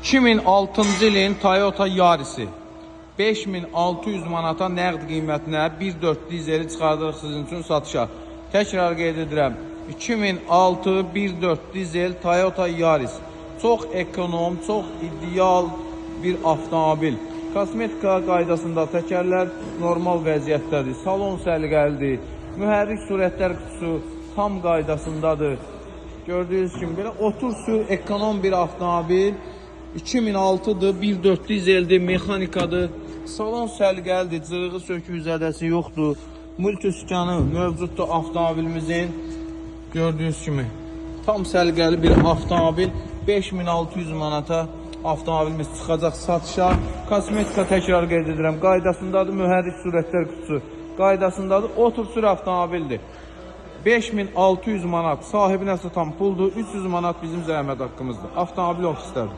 2006-cı ilin Toyota Yaris'i 5600 manata nəqd qiymətinə 1.4 dizeli çıxardırıq sizin üçün satışa. Təkrar qeyd edirəm. 2006 1.4 dizel Toyota Yaris. Çox ekonom, çox ideal bir avtomobil. Kosmetika qaydasında təkərlər normal vəziyyətdədir. Salon səliqəlidir. Mühərrik sürətlər qutusu tam qaydasındadır. Gördüyünüz kimi belə otursu ekonom bir avtomobil. 2006'dır, 1.4 dizeldir, mexanikadır. Salon səliqəlidir, cırığı, söküyü, zədəsi yoxdur. Multiskanı mövcuddur avtomobilimizin. Gördüyünüz kimi tam səliqəli bir avtomobil. 5600 manata avtomobilimiz çıxacaq satışa. Kosmetika təkrar qeyd edirəm, qaydasındadır. Mühərrik sürətlər qutusu qaydasındadır. Otur-sür avtomobildir. 5600 manat sahibinə satan puldur. 300 manat bizim zəhmət haqqımızdır. Avtomobil ofislədir.